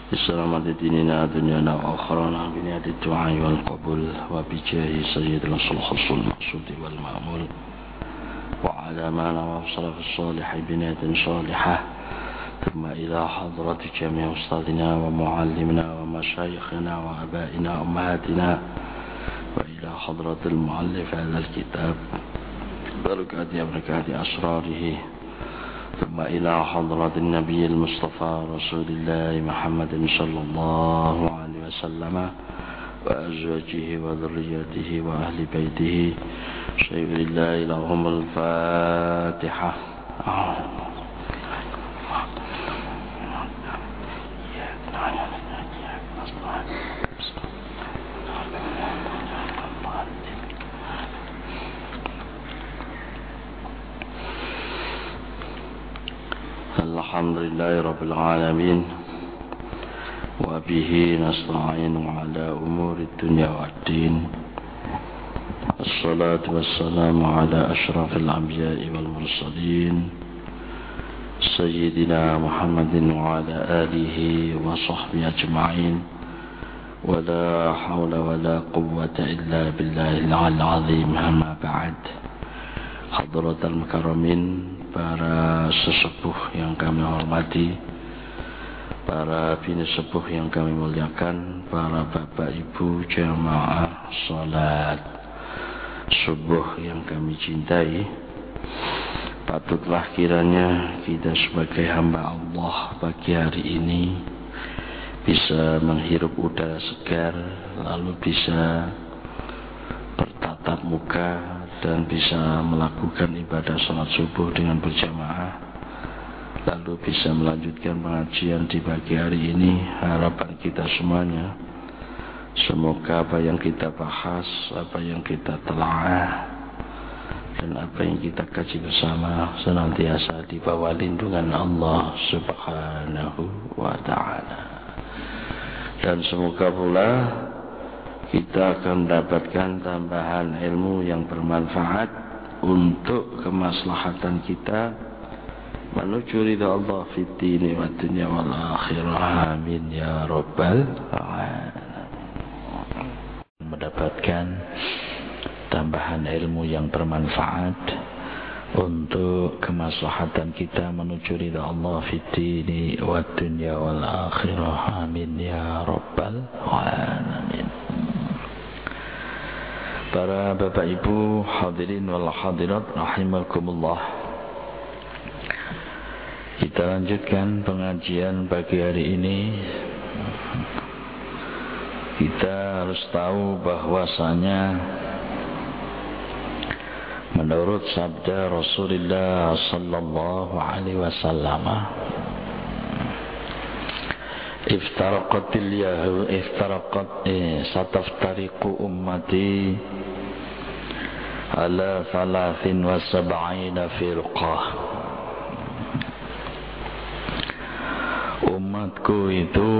بسلامة ديننا دنيانا وآخرنا بنية الدعاء والقبول وبجاه سيد الخلق المقصود والمأمول وعلى ما نوصل في الصالح بنية صالحة ثم إلى حضرة جميع أستاذنا ومعلمنا ومشايخنا وآبائنا وأمهاتنا وإلى حضرة المؤلف هذا الكتاب بركات أسراره ثم إلى حضرة النبي المصطفى رسول الله محمد صلى الله عليه وسلم وأزواجه وذريته وأهل بيته شيء لله لهم الفاتحة. Alhamdulillahi Rabbil Alamin wa bihi nasta'inu ala umuri dunya waddin. Assalatu wassalamu ala ashrafil anbiya'i wal mursalin Sayyidina Muhammadin wa ala alihi wa sahbihi ajma'in. Wa la hawla wa la quwwata illa billahil azim. Amma ba'd. Hadratal mukarramin, para sesepuh yang kami hormati, para bini sepuh yang kami muliakan, para bapak ibu jamaah salat subuh yang kami cintai, patutlah kiranya kita sebagai hamba Allah pagi hari ini bisa menghirup udara segar, lalu bisa bertatap muka dan bisa melakukan ibadah salat subuh dengan berjamaah, lalu bisa melanjutkan pengajian di pagi hari ini. Harapan kita semuanya, semoga apa yang kita bahas, apa yang kita telaah, dan apa yang kita kaji bersama senantiasa di bawah lindungan Allah Subhanahu wa ta'ala. Dan semoga pula kita akan mendapatkan tambahan ilmu yang bermanfaat untuk kemaslahatan kita menuju ridha Allah fid dini wad dunya wal akhirah. Amin ya rabbal alamin. Mendapatkan tambahan ilmu yang bermanfaat untuk kemaslahatan kita menuju ridha Allah fid dini wad dunya wal akhirah. Amin ya rabbal alamin. Para bapak ibu hadirin wal hadirat rahimakumullah, kita lanjutkan pengajian pagi hari ini. Kita harus tahu bahwasanya menurut sabda Rasulullah sallallahu alaihi wasallam, sataftariqu ummati ala 73 firqah. Umatku itu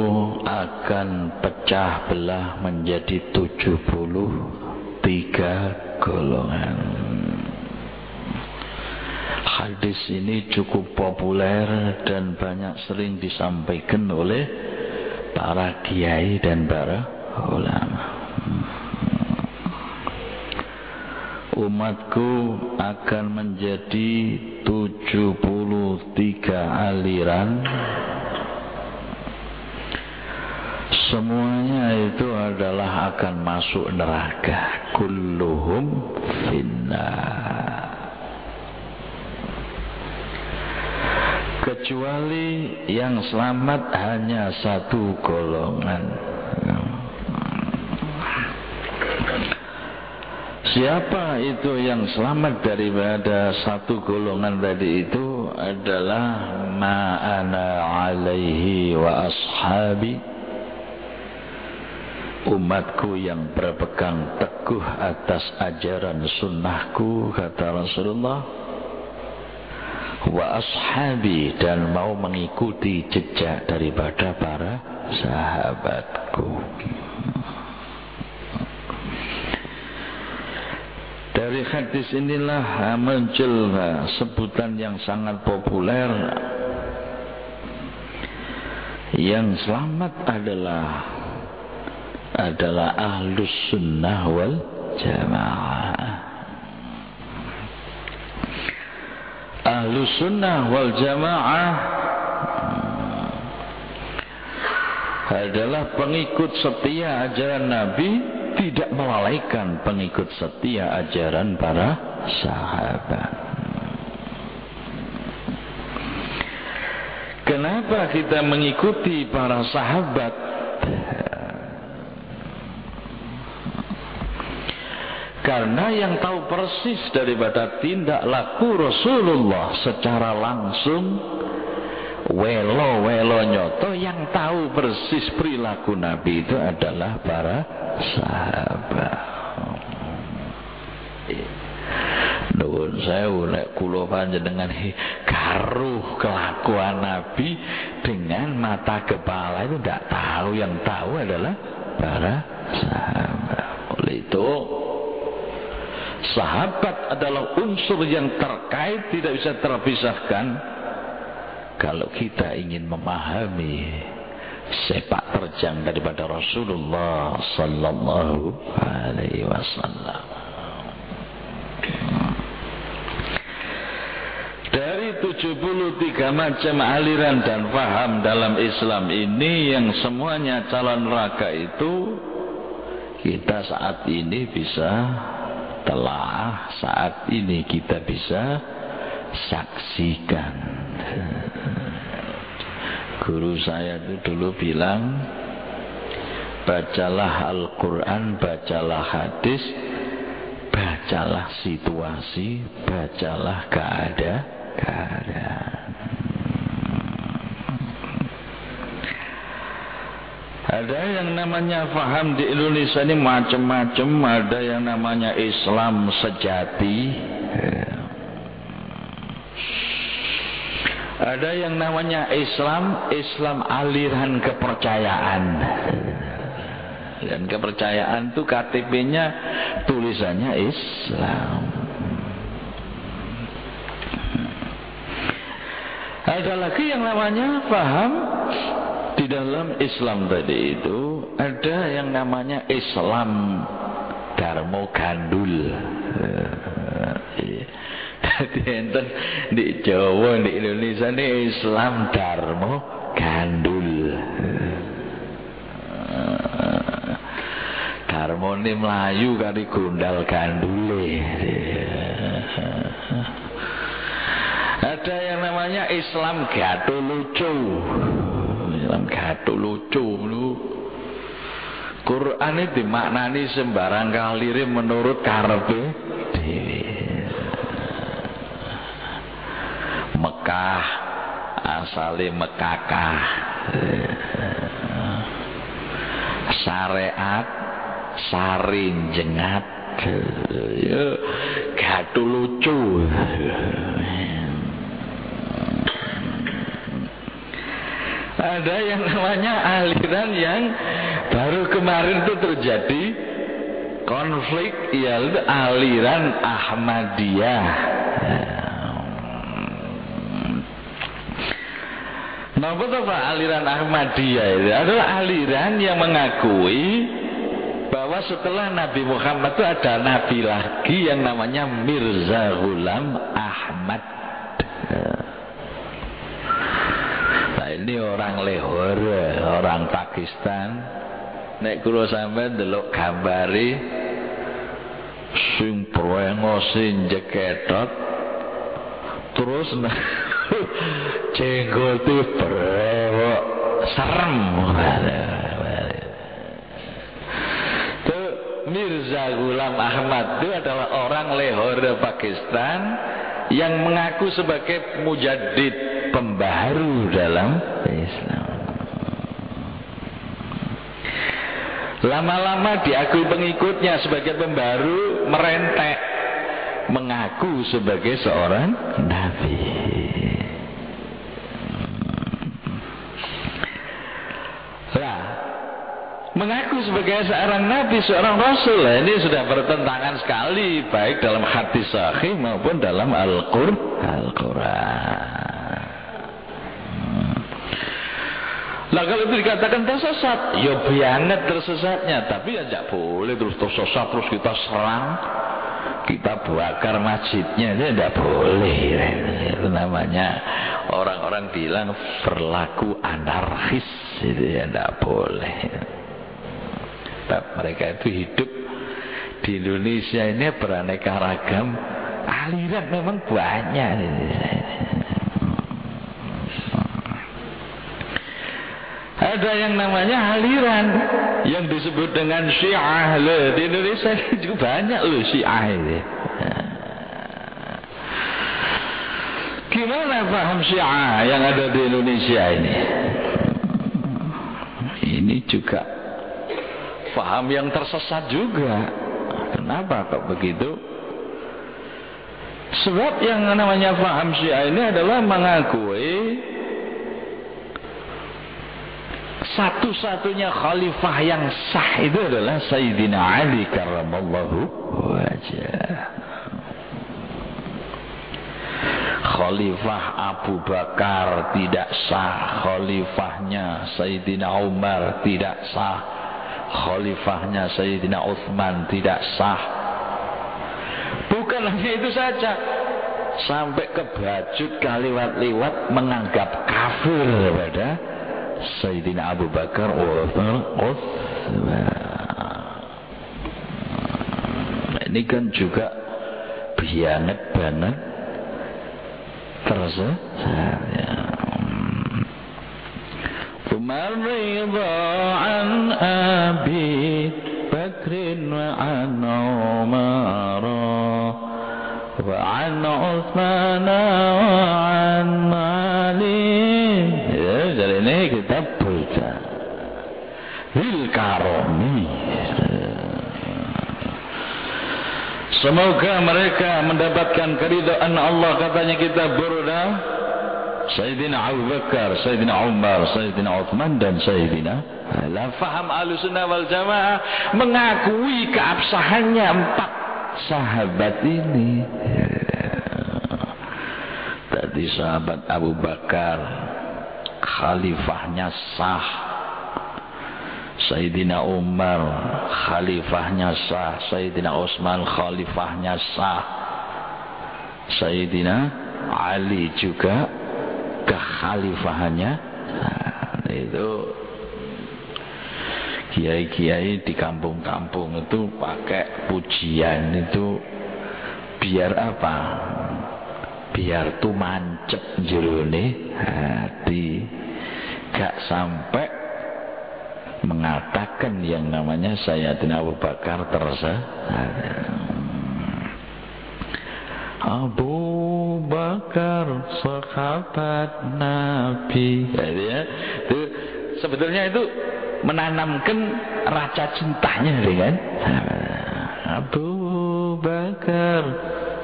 akan pecah belah menjadi 73 golongan. Hadis ini cukup populer dan banyak sering disampaikan oleh para kiai dan para ulama. Umatku akan menjadi 73 aliran. Semuanya itu adalah akan masuk neraka. Kulluhum finnar. Kecuali yang selamat hanya satu golongan. Siapa itu yang selamat daripada satu golongan tadi? Itu adalah ma'ana alaihi wa ashabi, umatku yang berpegang teguh atas ajaran sunnahku, kata Rasulullah, wa ashabi, dan mau mengikuti jejak daripada para sahabatku. Dari hadis inilah muncul sebutan yang sangat populer Yang selamat adalah Ahlus Sunnah wal Jamaah. Ahlus Sunnah wal Jamaah adalah pengikut setia ajaran Nabi, tidak melalaikan pengikut setia ajaran para sahabat. Kenapa kita mengikuti para sahabat? Karena yang tahu persis daripada tindak laku Rasulullah secara langsung, welo nyoto, yang tahu persis perilaku Nabi itu adalah para sahabat. Nuwun sewu nek kula panjenengan garuh kelakuan Nabi dengan mata kepala itu tidak tahu, yang tahu adalah para sahabat. Oleh itu sahabat adalah unsur yang terkait, tidak bisa terpisahkan. Kalau kita ingin memahami sepak terjang daripada Rasulullah sallallahu alaihi wasallam. Dari 73 macam aliran dan faham dalam Islam ini, yang semuanya calon neraka itu, kita saat ini bisa telah, saat ini kita bisa saksikan. Guru saya itu dulu bilang, bacalah Al-Quran, bacalah hadis, bacalah situasi, bacalah keadaan. Ada yang namanya faham di Indonesia ini macam-macam. Ada yang namanya Islam sejati, ada yang namanya Islam aliran kepercayaan. Dan kepercayaan itu KTP-nya tulisannya Islam. Ada lagi yang namanya paham di dalam Islam tadi itu, ada yang namanya Islam Darmo Gandul. Jadi enten di Jawa, di Indonesia ini Islam Darmo Gandul. Darmo ini Melayu kali gundal gandule. Ada yang namanya Islam gato lucu. Islam gato lucu lu. Quran ini dimaknani sembarang kalire menurut karepe dhewe. Mekah asale Mekakah. Syariat sarin jengat. Ya gato lucu. Ada yang namanya aliran yang baru kemarin itu terjadi konflik, yaitu aliran Ahmadiyah. Napa to Pak aliran Ahmadiyah itu? Adalah aliran yang mengakui bahwa setelah Nabi Muhammad itu ada nabi lagi yang namanya Mirza Ghulam Ahmad. Ini orang Lahore, orang Pakistan. Nek kula sampean delok gambare sing prengose jeketot, terus jenggote brewok, serem. Itu Mirza Ghulam Ahmad itu adalah orang Lahore, Pakistan, yang mengaku sebagai mujaddid, pembaharu dalam Islam. Lama-lama diakui pengikutnya sebagai pembaharu, merentek mengaku sebagai seorang nabi. Nah, mengaku sebagai seorang nabi, seorang rasul, ini sudah bertentangan sekali, baik dalam hadis sahih maupun dalam Al-Quran. Lah kalau itu dikatakan tersesat, ya banget tersesatnya, tapi ya tidak boleh terus tersesat terus kita serang, kita bakar masjidnya, itu tidak boleh. Itu namanya orang-orang bilang berlaku anarkis, itu ya tidak boleh. Mereka itu hidup di Indonesia ini beraneka ragam, aliran memang banyak. Ada yang namanya aliran yang disebut dengan Syiah. Loh, di Indonesia juga banyak loh Syiah ini. Gimana paham Syiah yang ada di Indonesia ini? Ini juga paham yang tersesat juga. Kenapa kok begitu? Sebab yang namanya paham Syiah ini adalah mengakui satu-satunya khalifah yang sah itu adalah Sayyidina Ali karramallahu wajhah. Khalifah Abu Bakar tidak sah, khalifahnya Sayyidina Umar tidak sah, khalifahnya Sayyidina Utsman tidak sah. Bukan hanya itu saja, sampai ke Bajut kaliwat-liwat menganggap kafir pada Sayyidina Abu Bakar Utsman. Ini kan juga bianget banget tersesat ya. Umar ridha an Abi Bakrin wa an Umar wa an Utsman wa an Ali. Jadi ini kita baca Bil Karomi. Semoga mereka mendapatkan keridhaan Allah, katanya kita Burda, Sayyidina Abu Bakar, Sayyidina Umar, Sayyidina Utsman dan Sayyidina. La faham Ahlussunnah wal Jamaah mengakui keabsahannya 4 sahabat ini. Tadi sahabat Abu Bakar khalifahnya sah, Sayyidina Umar khalifahnya sah, Sayyidina Utsman khalifahnya sah, Sayyidina Ali juga kekhalifahannya. Nah, itu kiai-kiai di kampung-kampung itu pakai pujian itu biar apa? Biar tuh mancep jerone hati, gak sampai mengatakan yang namanya Sayyidina Abu Bakar tersesat. Abu Bakar sahabat Nabi. Jadi ya, itu sebetulnya itu menanamkan rasa cintanya kan. Abu Bakar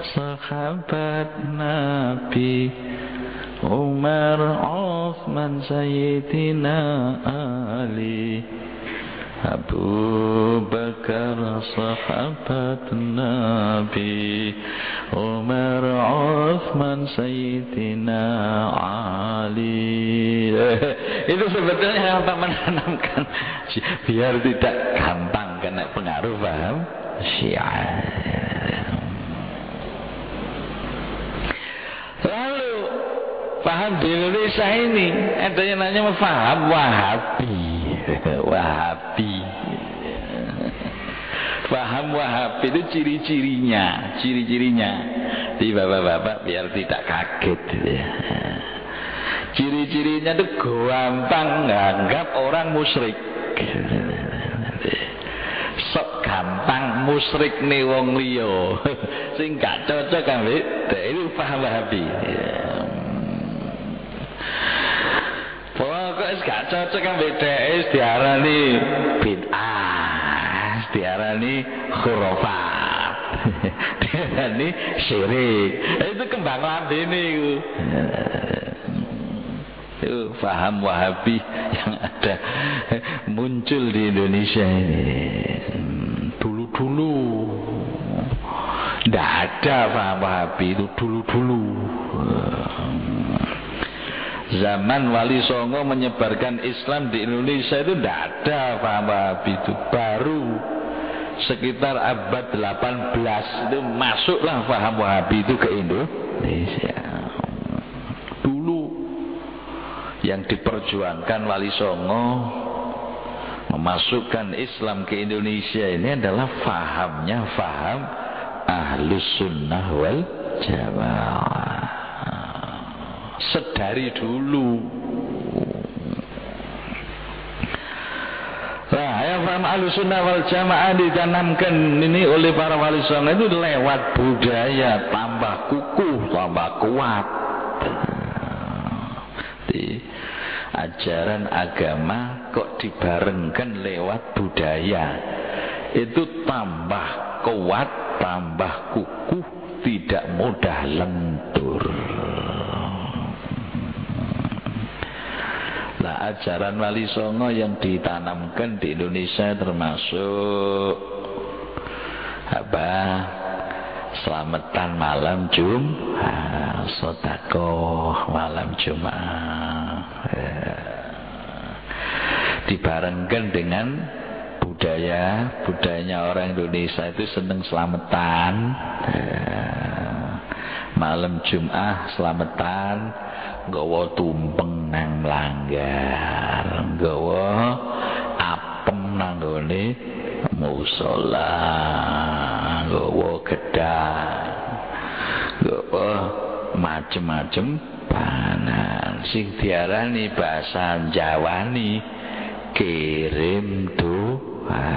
sahabat Nabi, Umar, Utsman, Sayyidina Ali. Abu Bakar sahabat Nabi, Umar, Utsman, Sayyidina Ali. Itu sebetulnya apa, menanamkan biar tidak gampang kena pengaruh paham Syiah. Lalu paham di Indonesia ini ada yang namanya paham Wahabi. Wahabi. Paham Wahabi itu ciri-cirinya. Di bapak-bapak biar tidak kaget ya. Ciri-cirinya itu gampang nganggap orang musyrik. Sok gampang musyrik nih wong liya. Sing gak cocok ambek itu paham Wahabi. Pokoknya gak cocok ambek dhek diarani bid'ah, diarani khurafat, diarani syirik. Itu kembang lambene iku. Itu paham Wahabi yang ada muncul di Indonesia ini. Dulu-dulu tidak ada paham Wahabi itu dulu-dulu. Zaman Wali Songo menyebarkan Islam di Indonesia itu tidak ada paham Wahabi itu. Baru sekitar abad 18 itu masuklah paham Wahabi itu ke Indonesia. Dulu yang diperjuangkan Wali Songo memasukkan Islam ke Indonesia ini adalah fahamnya faham Ahlus Sunnah wal Jamaah. Sedari dulu. Nah, yang paham Ahlussunnah wal Jamaah ditanamkan ini oleh para wali songo itu lewat budaya, tambah kukuh, tambah kuat. Di ajaran agama kok dibarengkan lewat budaya, itu tambah kuat, tambah kukuh, tidak mudah lentur. Nah, ajaran Wali Songo yang ditanamkan di Indonesia termasuk apa? Selamatan malam Jumat, sedekah malam Jumat. Dibarengkan dengan budayanya orang Indonesia itu seneng selamatan. Malam Jumat selamatan, nggawa tumpeng nang langgar, nggawa apem nang gone musala, nggawa gedang, nggawa macem-macem panan. Sing diarani bahasa Jawani kirim doa.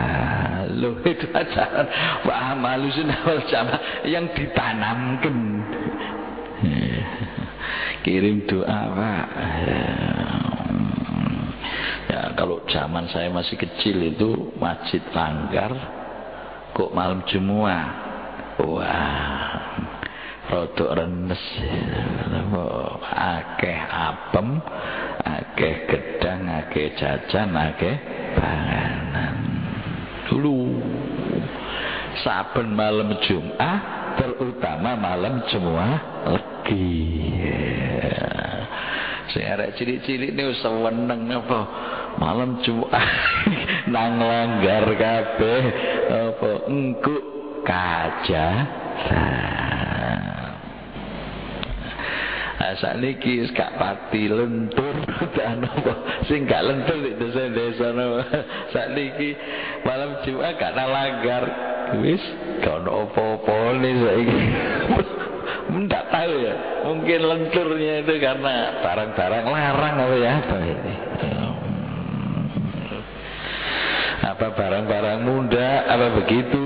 Loh, itu ajaran paham Ahlussunnah wal Jamaah yang ditanamkan. Kirim doa Pak. Ya, kalau zaman saya masih kecil itu Masjid Langgar kok malam Jumat, wah rodok renes, akeh apem, akeh gedang, akeh jajan, akeh panganan. Dulu saben malam Jumat, terutama malam Jumat Legi. Sing arek cilik-cilik niku seneng apa malam Jumat nang langgar kabeh apa engko kajaran. Sakniki wis gak pati lentur dan apa sing gak lentur di desa-desa sakniki malam Jumat gak nang langgar wis gak ono apa-apane saiki. Tidak tahu ya, mungkin lenturnya itu karena barang-barang larang apa ya, apa ini? Apa barang-barang muda apa begitu?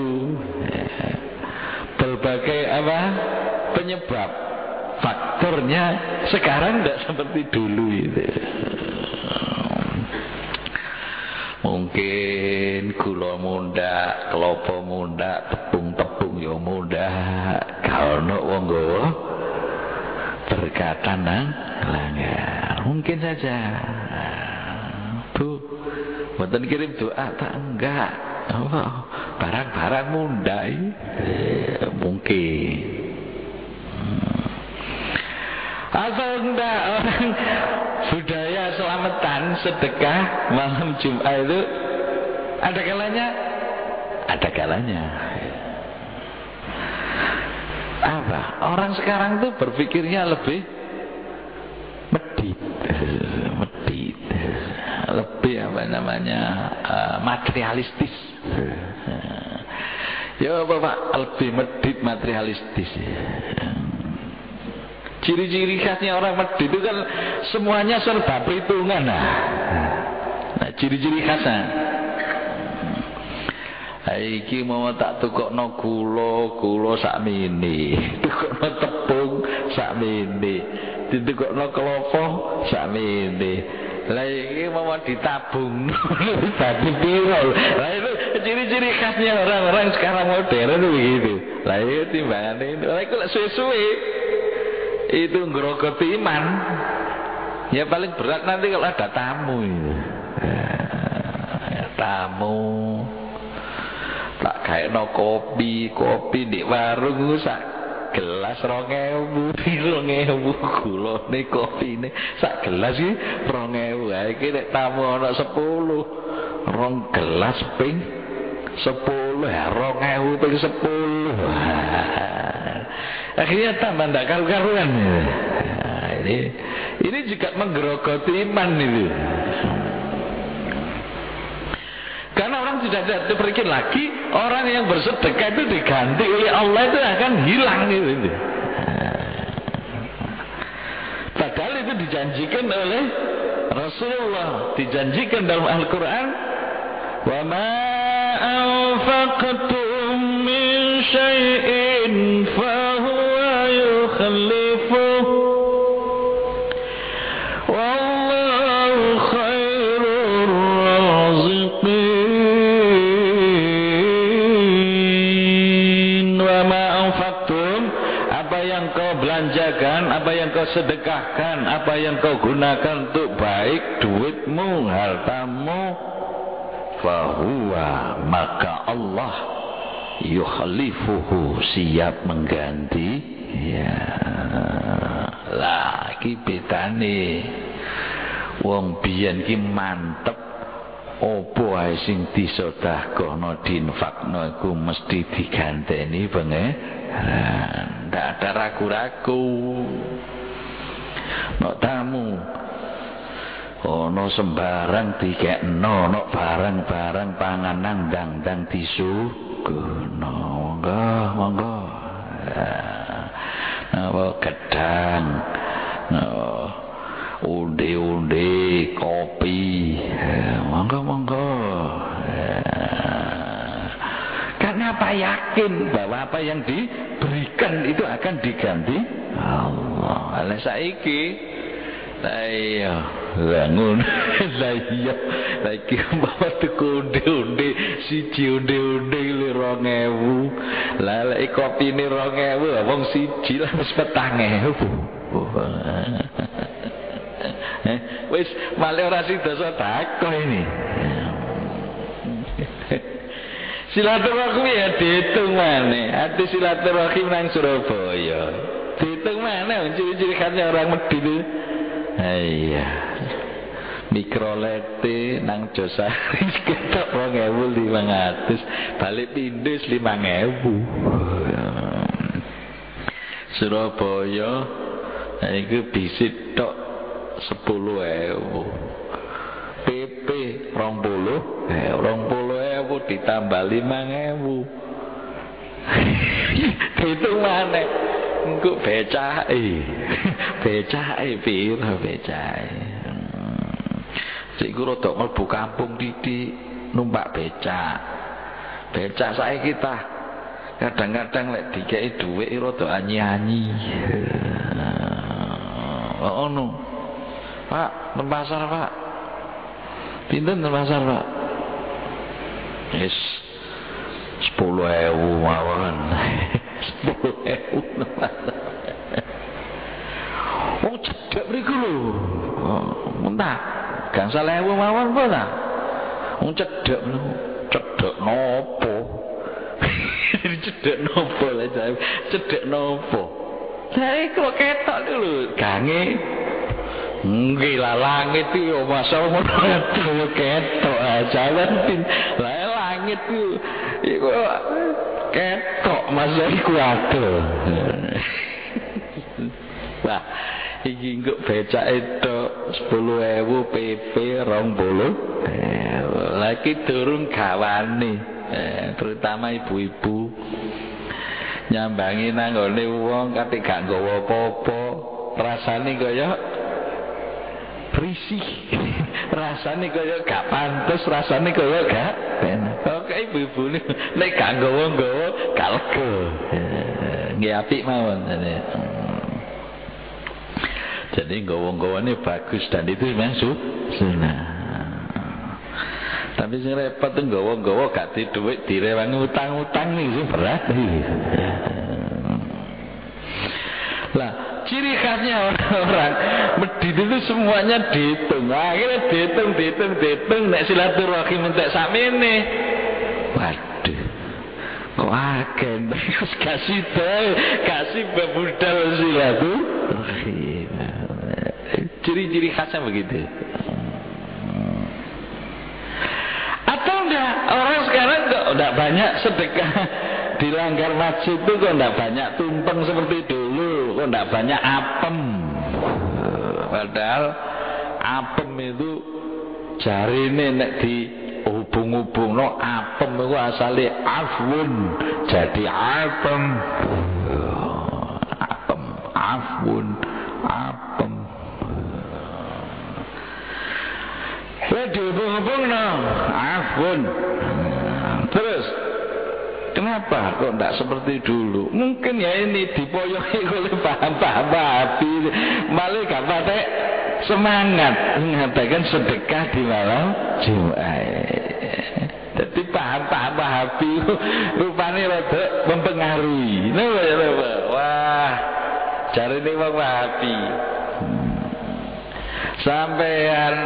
Berbagai apa penyebab faktornya sekarang tidak seperti dulu itu. Mungkin gula munda, kelapa munda, tepung-tepung ya munda. Kalau wong nggawa berkatan nang langgar. Mungkin saja. Bu, mboten kirim doa tak enggak. Apa? Barang-barang munda mungkin. Atau enggak orang budaya selamatan sedekah malam Jumat itu ada kalanya, apa orang sekarang tuh berpikirnya lebih medit, lebih apa namanya materialistis. Ya Bapak, lebih medit materialistis. Ciri-ciri khasnya orang medit itu kan semuanya serba perhitungan. Nah, ciri-ciri khasnya. Iki mau tak tukokno gula sakmene, tukokno tepung sakmene, ditukokno kelapa sakmene. Lah iki mau ditabung dadi piro? Lah itu ciri-ciri khasnya orang-orang sekarang modern begitu. Lah itu timbangane itu. Lah iku lek suwe-suwe itu ngrogoti iman. Ya paling berat nanti kalau ada tamu itu. Tamu tak kayak no kopi di warung sak sak gelas 2.000 gulane kopine sak gelas iki 2.000. Ha iki nek tamu ana 10 2 gelas ping 10 ya 2.000 ping 10. Akhirnya tambah ndak karu-karuan. Ini juga menggerogoti iman itu. Karena orang tidak berpikir lagi orang yang bersedekah itu diganti oleh Allah itu akan hilang gitu. Padahal itu dijanjikan oleh Rasulullah, dijanjikan dalam Al-Quran, wa ma anfaqtum min syai'in fa huwa yukhlifuh wallahu khairur raziqin. Wa ma anfaqtum, apa yang kau belanjakan, apa yang kau sedekahkan, apa yang kau gunakan untuk baik duitmu, hartamu, fahuwa, maka Allah yukhlifuhu, siap mengganti. Ya lah iki betane wong biyen ki mantep opo ae sing disedekahno dinfakno iku mesti diganteni pangeran, ndak ada ragu-ragu. Nek tamu ono sembarang dikekno, ono barang-barang panganan ndang-ndang disuguhno, monggo apa gedang, unde-unde, kopi, monggo. Karena apa, yakin bahwa apa yang diberikan itu akan diganti Allah. Ala saiki iya bangun iya lagi bawa tuku unde-unde siji unde-unde 2.000 lah lek kopi ini 2.000 wong siji lah wis 4.000 wis malah ora sida sedekah ini. Silaturahmi ya dihitung maneh, ati silaturahim nang Surabaya dihitung maneh ciri-ciri khasnya orang Medhi itu. Iya, mikrolete nang Josari ketok 2.500, balik pindus 5.000. Surabaya iku bisit tok 10.000. PP 20.000 ditambah 5.000. Dihitung maneh. Engko becake piro becake. Sik ku rada mlebu kampung titik numpak becak. Becak saiki kita kadang-kadang lek dikeki dhuwit rada anyi-anyi. Ono. Pak, nang pasar, Pak. Pinten nang pasar, Pak? Wis 10.000 mawon. 10.000. Oh cedek mriku lho. Entah, gangsal 1.000 mawon apa ta? Wong cedek lho. Cedek nopo? Cedek nopo lah jare. Cedek nopo? Lah iku ketok lho gange. Nggih lah langit iki yo masa ngono ketok jalan pin. Lah langit iku ketok masa iku ado. Wah, iki engko becak itu 10.000 PP 20. Lagi durung gawane, terutama ibu-ibu nyambangi nang ngene wong kate gak nggawa apa-apa, rasane kaya berisik. Rasane kaya gak pantes, rasane kaya gak penak. Kok ibu-ibu nek gak nggawa-nggawa gak lega. Nggih apik mawon. Jadi nggawa-nggawane bagus dan itu memang sunnah. Tapi sing repot nggawa-nggawa gak di dhuwit direwangi utang-utang iki berat. Lah ciri khasnya orang Medit itu semuanya dihitung. Akhirnya dihitung nek silaturahim entek sakmene. Waduh, agen kasih bebudal silatu. Ciri-ciri khasnya begitu. Atau enggak, orang sekarang kok enggak banyak sedekah di langgar masjid itu, kok enggak banyak tumpeng seperti dulu, kok enggak banyak apem. Padahal apem itu jarine nek di hubung-hubung no apem itu asalnya afwun jadi apem. Afwun apem. Dihubung-hubung no afwun. Terus kenapa kok tidak seperti dulu? Mungkin ya ini dipoyoki oleh paham-paham Wahabi, malah gak pakai semangat mengatakan sedekah di malam Jumat. Jadi paham-paham Wahabi rupanya rada mempengaruhi. Wah, cari ini wong Wahabi. Sampean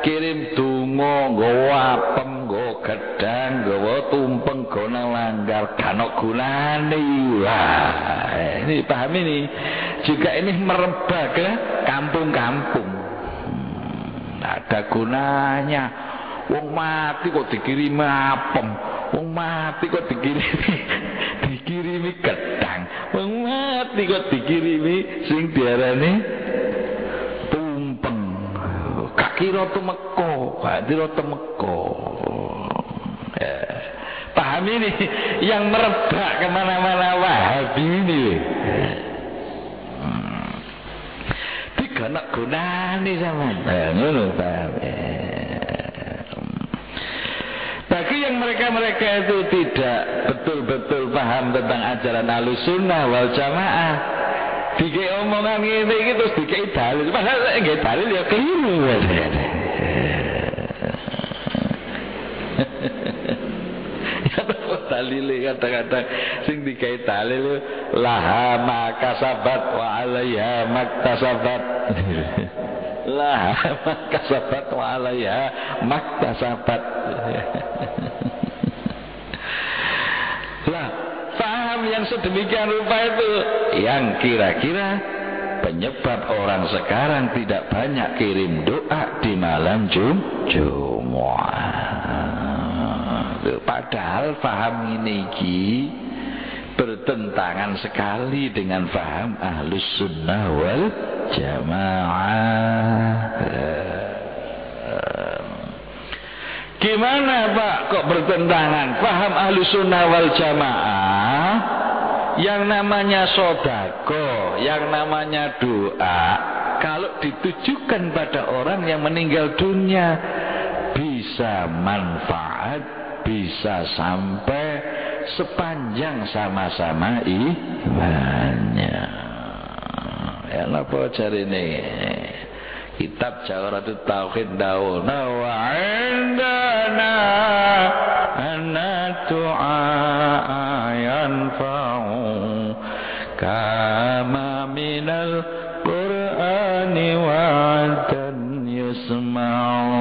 kirim donga nggawa apem, nggawa gedang, nggawa tumpeng, nggawa langgar, gak gunane. Wah, ini paham ini. Juga ini merebak ke kampung-kampung. Ada gunanya. Wong mati kok dikirimi apem, wong mati kok dikirimi gedang, wong mati kok dikirimi sing diarani tumpeng. Gak kira temeko, gak kira temeko. Paham ini yang merebak kemana-mana Wahabi ini. Tiga nak gunane sama. Ngono paham. Bagi yang mereka itu tidak betul-betul paham tentang ajaran Ahlussunnah wal Jamaah, dikei omongan ngene iki terus dikei dalil. Padahal nggih dalil ya keliru. Ya dalile kadang-kadang sing dikei dalil laha makasabat wa 'alaiha maktasabat. Laha makasabat wa 'alaiha maktasabat. Lah, paham yang sedemikian rupa itu yang kira-kira penyebab orang sekarang tidak banyak kirim doa di malam Jumat. Padahal paham ini bertentangan sekali dengan paham Ahlussunnah wal Jamaah. Gimana Pak kok bertentangan? Paham Ahlussunnah wal Jamaah yang namanya sodako, yang namanya doa, kalau ditujukan pada orang yang meninggal dunia bisa manfaat, bisa sampai sepanjang sama-sama imannya. Ya apa cari ini? Kitab Jawharatul Tauhid dauna wa indana anna du'a yanfa'u kama minal Qur'ani wa'adan yusma'u.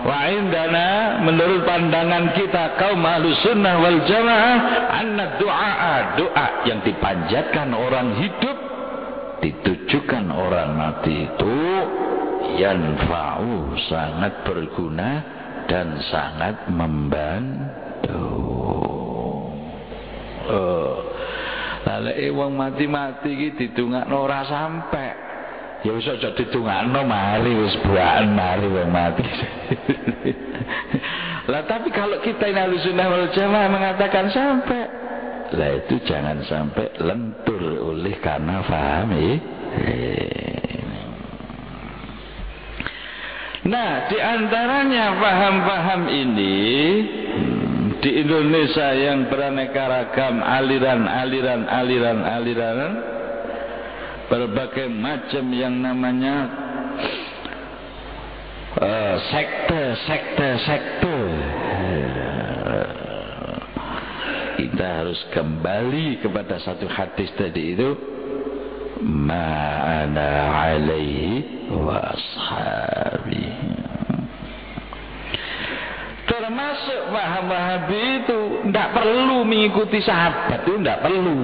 Wa indana menurut pandangan kita kaum Ahlussunnah wal Jamaah anna du'a, doa yang dipanjatkan orang hidup ditujukan orang mati itu yanfa'u, sangat berguna dan sangat membantu. Lalu wong mati-mati iki didongakno ora sampe. Ya wis aja didongakno mari wis buaan mari wong mati. Lah tapi kalau kita Ahlussunnah wal Jamaah mengatakan sampai, lah itu jangan sampai lentur oleh karena paham Nah, di antaranya paham-paham ini di Indonesia yang beraneka ragam, aliran berbagai macam yang namanya sekte. Kita harus kembali kepada satu hadis tadi itu, ma'ana alaihi wa ashabi. Termasuk paham Wahabi itu tidak perlu mengikuti sahabat, itu tidak perlu.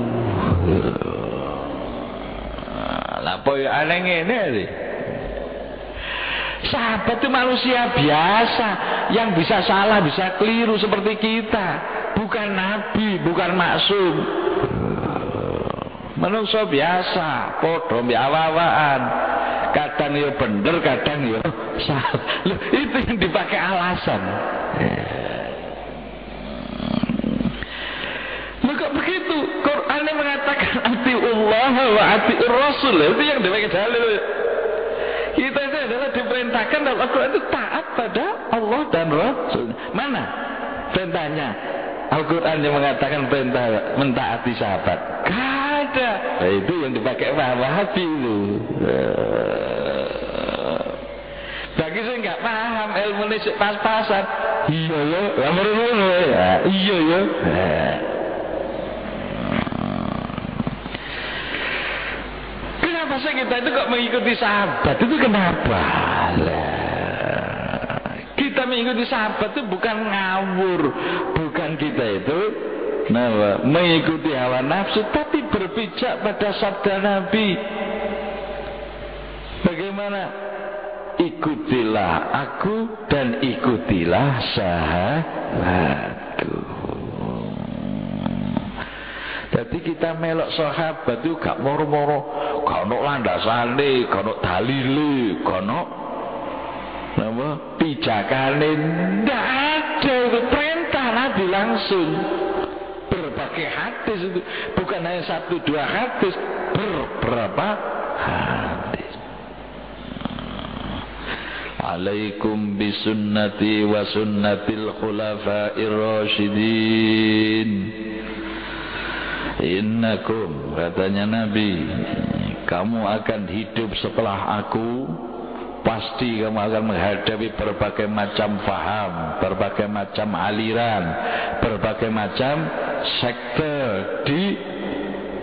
Lah poyo aneh ngene iki. Sahabat itu manusia biasa yang bisa salah, bisa keliru seperti kita. Bukan nabi, bukan maksum. Manusia biasa, padha awa-awaan. Kadang ya bener, kadang ya salah. Loh, itu yang dipakai alasan. Loh kok begitu? Quran yang mengatakan atiullah wa atiur rasul. Itu yang dipakai dalil. Kita itu adalah diperintahkan dalam Al-Quran itu taat pada Allah dan Rasul. Mana perintahnya? Al-Quran yang mengatakan perintah mentaati sahabat. Gak ada. Nah, itu yang dipakai Wahabi itu. Bagi saya nggak paham ilmu ini pas-pasan. Iya ya, iya ya. Kenapa sih kita itu kok mengikuti sahabat? Itu kenapa? Kita mengikuti sahabat itu bukan ngawur, bukan kita itu mengikuti hawa nafsu, tapi berpijak pada sabda Nabi. Bagaimana? Ikutilah aku dan ikutilah sahabatku. Jadi kita melok sahabat itu gak moro-moro, gak ono landasane, gak ono dalile, gak ono pijakane, ndak ada. Itu perintah Nabi langsung. Berbagai hadis itu, bukan hanya 1-2 hadis, beberapa hadis. Alaikum bisunnati wa sunnatil khulafa'ir rasyidin. Innakum, katanya Nabi, kamu akan hidup setelah aku. Pasti kamu akan menghadapi berbagai macam faham, berbagai macam aliran, berbagai macam sekte di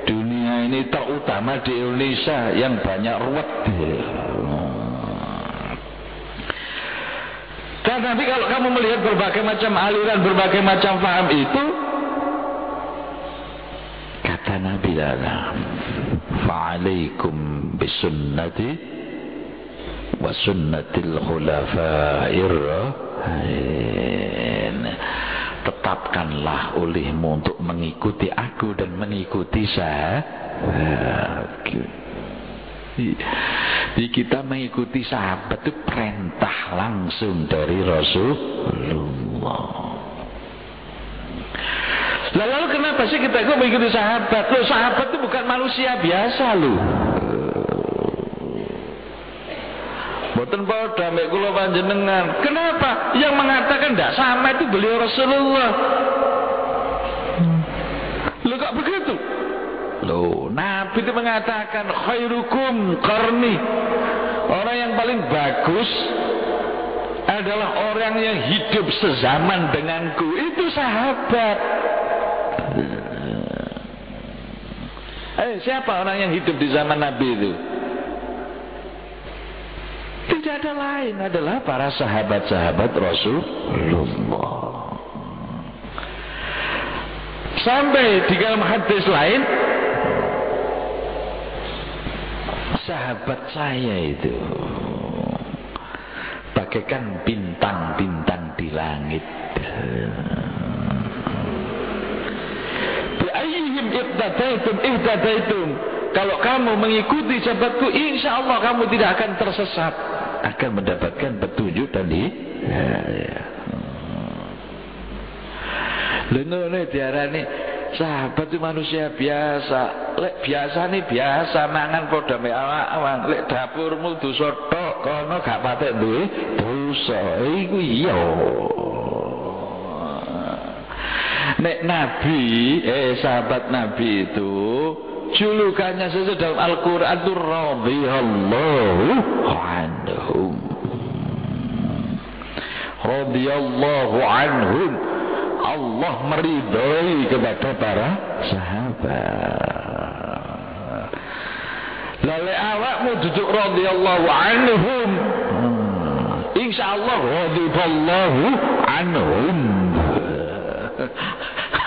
dunia ini, terutama di Indonesia yang banyak ruwet. Dan nanti kalau kamu melihat berbagai macam aliran, berbagai macam faham itu, kata Nabi dalam fa'alaikum bisunnati wa sunnatil khulafa'ir rasyidin. Tetapkanlah olehmu untuk mengikuti aku dan mengikuti sahabatku. Jadi kita mengikuti sahabat itu perintah langsung dari Rasulullah. Lalu kenapa sih kita kok mengikuti sahabat? Loh, sahabat itu bukan manusia biasa loh. Mboten padha mek kula panjenengan. Kenapa? Yang mengatakan tidak sama itu beliau Rasulullah. Loh kok begitu? Loh, Nabi itu mengatakan khairukum qarni. Orang yang paling bagus adalah orang yang hidup sezaman denganku. Itu sahabat. Siapa orang yang hidup di zaman Nabi itu? Tidak ada lain, adalah para sahabat-sahabat Rasulullah. Sampai di dalam hadis lain, sahabat saya itu bagaikan bintang-bintang di langit. Bi'ayyihim ihtadaitum. Kalau kamu mengikuti sahabatku, insya Allah kamu tidak akan tersesat, akan mendapatkan petunjuk dan hidayah. Lha diarani sahabat itu manusia biasa. Lek biasa nih biasa mangan padha mek awak-awak. Lek dapurmu dosa tok kono gak patek duwe dosa. Iku iya. Nek Nabi, sahabat Nabi itu julukannya sesuai dalam Al-Quran itu radhiyallahu anhum. Radhiyallahu anhum. Allah meridhai kepada para sahabat. Lalu awakmu duduk radhiyallahu anhum. Ing insyaallah ghadiballahu anhum.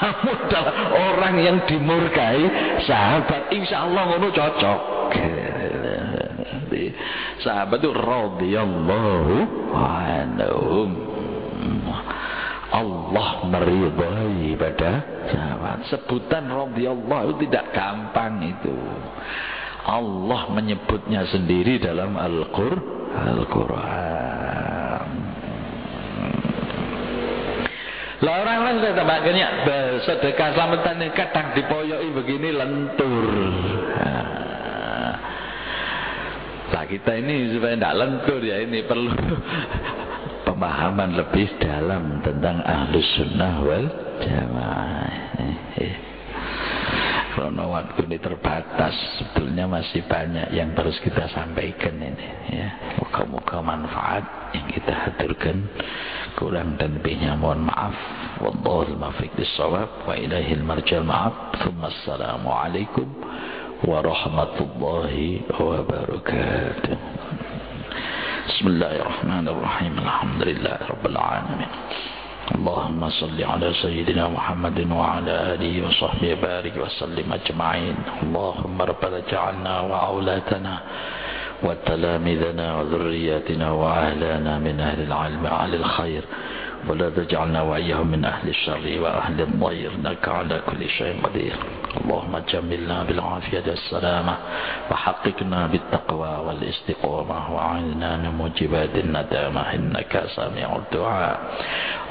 Kamu adalah orang yang dimurkai sahabat, insyaallah ngono cocok. Sahabat itu radhiyallahu anhum. Allah meridhai pada sahabat. Sebutan radhiyallahu tidak gampang itu. Allah menyebutnya sendiri dalam Al-Quran. Lah orang-orang saya tambahkannya sedekah selamatan kadang dipoyoki begini lentur. Lah kita ini supaya tidak lentur ya ini perlu pemahaman lebih dalam tentang Ahlus Sunnah wal Jamaah. Karena waktu ini terbatas, sebetulnya masih banyak yang harus kita sampaikan ini ya. Moga-moga manfaat yang kita haturkan. Kurang dan lebihnya mohon maaf. Wallahul muwaffiq lis-shawab wa ilaihil marja'ul ma'ab. Assalamu alaikum warahmatullahi wabarakatuh. Bismillahirrahmanirrahim. Alhamdulillahirabbil alamin. Allahumma salli ala sayyidina Muhammadin wa ala alihi wa sahbihi barik wa sallim ajma'in. Allahumma rabbana ja'alna wa aulatana wa talamidana wa dhurriyyatina wa ahlana min ahli al-'ilmi wa ahli al-khair wa la taj'alna wa iyyahum min ahli al-sharri wa ahli al-dhayr innaka ala kulli shay'in qadir. Allahumma jammilna bil 'afiyati was-salamah wa haqqiqna bit taqwa wal istiqamah wa 'inna min mujibatin nadamah innaka sami'ud du'a.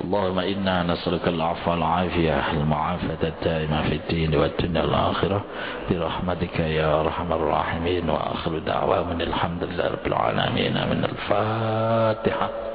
Allahumma inna nas'aluka al-'afwa wal-'afiyah al-mu'afata ad-da'imah fid din wad dunya wal akhirah bi rahmatika ya arhamar rahimin wa akhiru da'wana alhamdulillahi rabbil alamin. Min al-Fatihah.